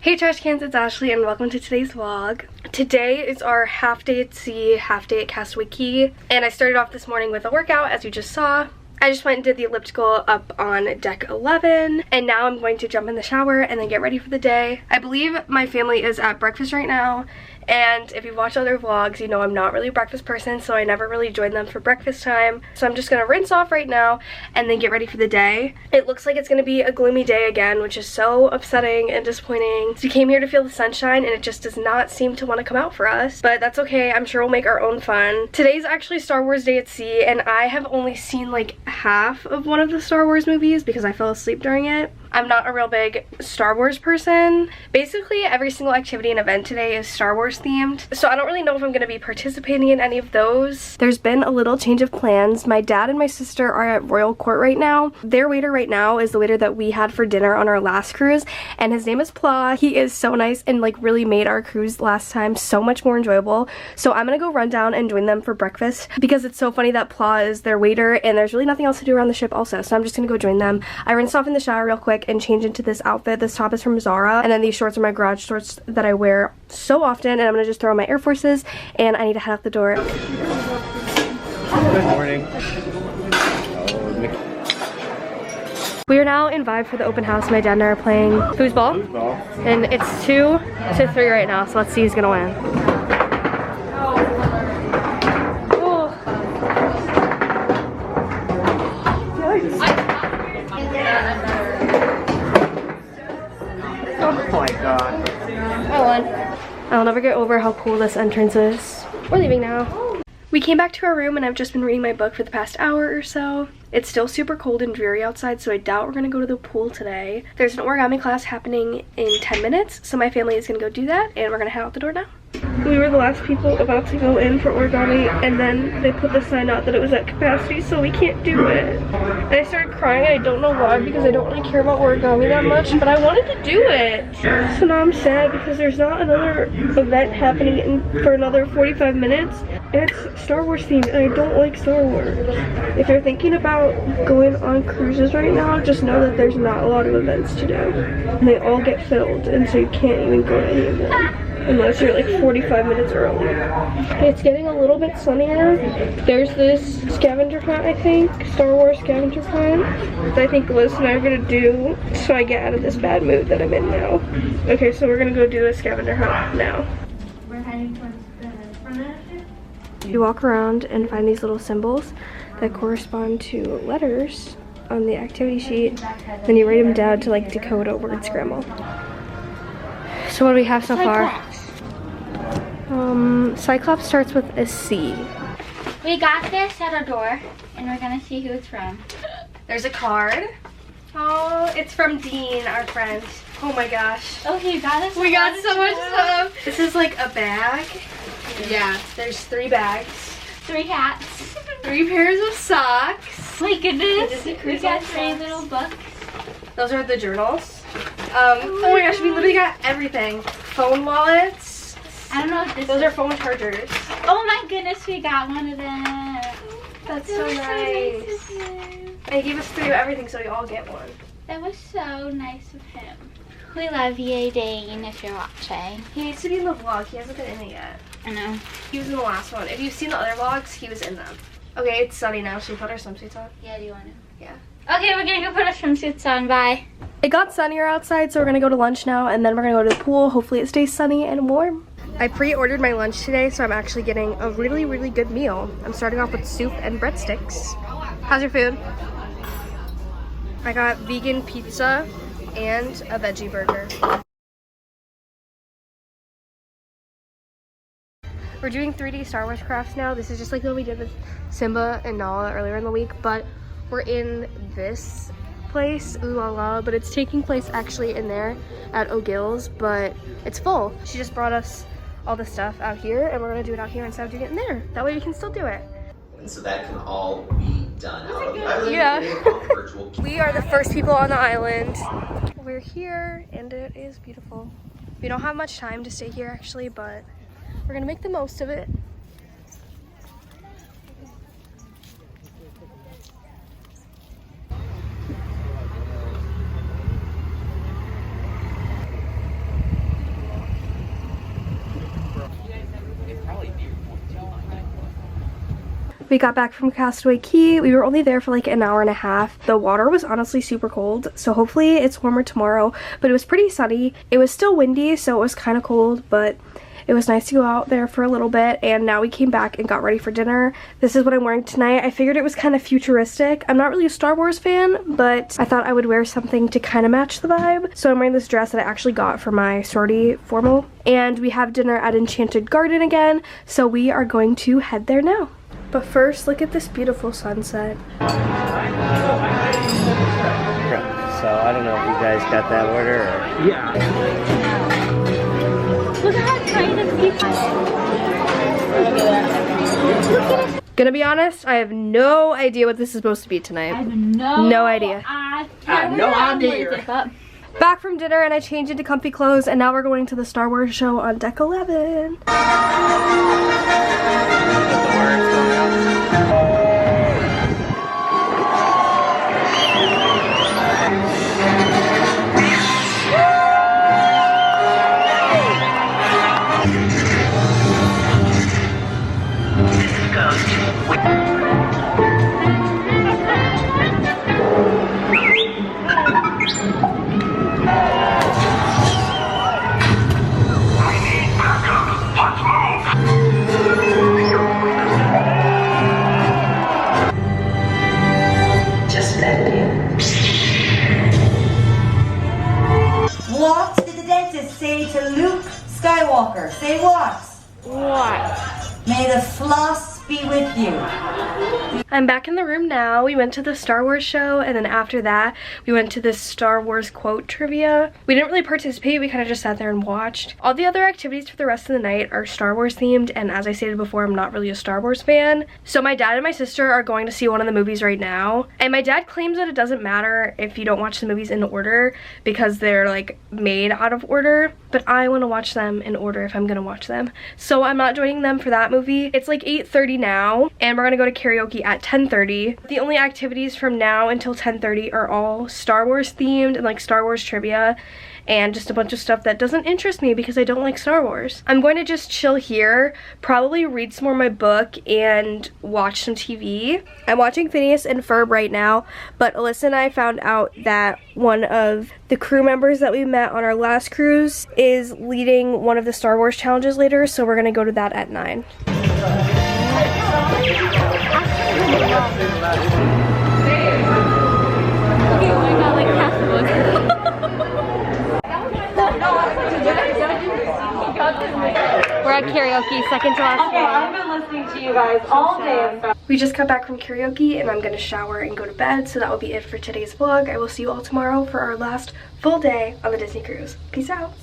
Hey trash cans, it's Ashley and welcome to today's vlog. Today is our half day at sea, half day at Castaway Key, and I started off this morning with a workout as you just saw. I just went and did the elliptical up on deck 11, and now I'm going to jump in the shower and then get ready for the day. I believe my family is at breakfast right now, and if you've watched other vlogs, you know I'm not really a breakfast person, so I never really join them for breakfast time. So I'm just gonna rinse off right now and then get ready for the day. It looks like it's gonna be a gloomy day again, which is so upsetting and disappointing. So we came here to feel the sunshine and it just does not seem to want to come out for us, but that's okay. I'm sure we'll make our own fun. Today's actually Star Wars Day at Sea, and I have only seen like half of one of the Star Wars movies because I fell asleep during it. I'm not a real big Star Wars person. Basically, every single activity and event today is Star Wars themed, so I don't really know if I'm going to be participating in any of those. There's been a little change of plans. My dad and my sister are at Royal Court right now. Their waiter right now is the waiter that we had for dinner on our last cruise, and his name is Pla. He is so nice and like really made our cruise last time so much more enjoyable. So I'm gonna go run down and join them for breakfast because it's so funny that Pla is their waiter and there's really nothing else to do around the ship also, so I'm just gonna go join them. I rinsed off in the shower real quick and change into this outfit. This top is from Zara, and then these shorts are my garage shorts that I wear so often, and I'm gonna just throw on my Air Forces and I need to head out the door. Good morning. We are now in Vibe for the open house. My dad and I are playing foosball, and it's 2-3 right now, so let's see who's gonna win. Oh my god. I won. I'll never get over how cool this entrance is. We're leaving now. We came back to our room and I've just been reading my book for the past hour or so. It's still super cold and dreary outside, so I doubt we're gonna go to the pool today. There's an origami class happening in 10 minutes, so my family is gonna go do that, and we're gonna head out the door now. We were the last people about to go in for origami, and then they put the sign out that it was at capacity, so we can't do it. And I started crying. I don't know why, because I don't really care about origami that much, but I wanted to do it. So now I'm sad because there's not another event happening for another 45 minutes, and it's Star Wars themed, and I don't like Star Wars. If you're thinking about going on cruises right now, just know that there's not a lot of events to do. And they all get filled, and so you can't even go to any of them unless you're like 45 minutes early. It's getting a little bit sunnier. There's this scavenger hunt, I think, Star Wars scavenger hunt, that I think Liz and I are gonna do so I get out of this bad mood that I'm in now. Okay, so we're gonna go do a scavenger hunt now. We're heading towards the front end. You walk around and find these little symbols that correspond to letters on the activity sheet. Then you write them down to like decode a word scramble. So what do we have so far? Cyclops starts with a C. We got this at our door, and we're gonna see who it's from. There's a card. Oh, it's from Dean, our friend. Oh my gosh. Oh, you got us. We got so much stuff. This is like a bag. Yeah, there's 3 bags. 3 hats. 3 pairs of socks. My goodness. We We got 3 little books. Those are the journals. Oh my gosh, we literally got everything. Phone wallets. I don't know what this Those is. are phone chargers. Oh my goodness, we got one of them. That's so nice. And he gave us 3 of everything, so we all get one. That was so nice of him. We love you, Dane, if you're watching. He needs to be in the vlog. He hasn't been in it yet. I know. He was in the last one. If you've seen the other vlogs, he was in them. Okay, it's sunny now. Should we put our swimsuits on? Yeah, do you want to? Yeah. Okay, we're gonna go put our swimsuits on. Bye. It got sunnier outside, so we're gonna go to lunch now, and then we're gonna go to the pool. Hopefully it stays sunny and warm. I pre-ordered my lunch today, so I'm actually getting a really, really good meal. I'm starting off with soup and breadsticks. How's your food? I got vegan pizza and a veggie burger. We're doing 3D Star Wars crafts now. This is just like what we did with Simba and Nala earlier in the week, but we're in this place, ooh la la, but it's taking place actually in there at O'Gill's, but it's full. She just brought us all the stuff out here, and we're gonna do it out here instead of doing it in there. That way we can still do it. And so that can all be done out of the island. Yeah. Virtual. We are the first people on the island. We're here, and it is beautiful. We don't have much time to stay here actually, but we're gonna make the most of it. We got back from Castaway Cay. We were only there for like an hour and a half. The water was honestly super cold, so hopefully it's warmer tomorrow, but it was pretty sunny. It was still windy, so it was kind of cold, but it was nice to go out there for a little bit, and now we came back and got ready for dinner. This is what I'm wearing tonight. I figured it was kind of futuristic. I'm not really a Star Wars fan, but I thought I would wear something to kind of match the vibe. So I'm wearing this dress that I actually got for my sorority formal. And we have dinner at Enchanted Garden again, so we are going to head there now. But first, look at this beautiful sunset. So I don't know if you guys got that order or... Yeah. Look at how tiny the people. Gonna be honest, I have no idea what this is supposed to be tonight. I have no idea. I have no idea. Back from dinner and I changed into comfy clothes, and now we're going to the Star Wars show on deck 11. What did the dentist say to Luke Skywalker? Say what? What? May the floss be with you. I'm back in the room now. We went to the Star Wars show, and then after that, we went to this Star Wars quote trivia. We didn't really participate, we kind of just sat there and watched. All the other activities for the rest of the night are Star Wars themed, and as I stated before, I'm not really a Star Wars fan. So my dad and my sister are going to see one of the movies right now, and my dad claims that it doesn't matter if you don't watch the movies in order because they're like made out of order, but I want to watch them in order if I'm gonna watch them. So I'm not joining them for that movie. It's like 8:30 now, and we're gonna go to karaoke at 10:30. The only activities from now until 10:30 are all Star Wars themed and like Star Wars trivia and just a bunch of stuff that doesn't interest me because I don't like Star Wars. I'm going to just chill here, probably read some more of my book and watch some TV. I'm watching Phineas and Ferb right now, but Alyssa and I found out that one of the crew members that we met on our last cruise is leading one of the Star Wars challenges later, so we're gonna go to that at 9. We're at karaoke, second to last one. I've been listening to you guys all day. We just got back from karaoke and I'm gonna shower and go to bed, so that will be it for today's vlog. I will see you all tomorrow for our last full day on the Disney cruise. Peace out.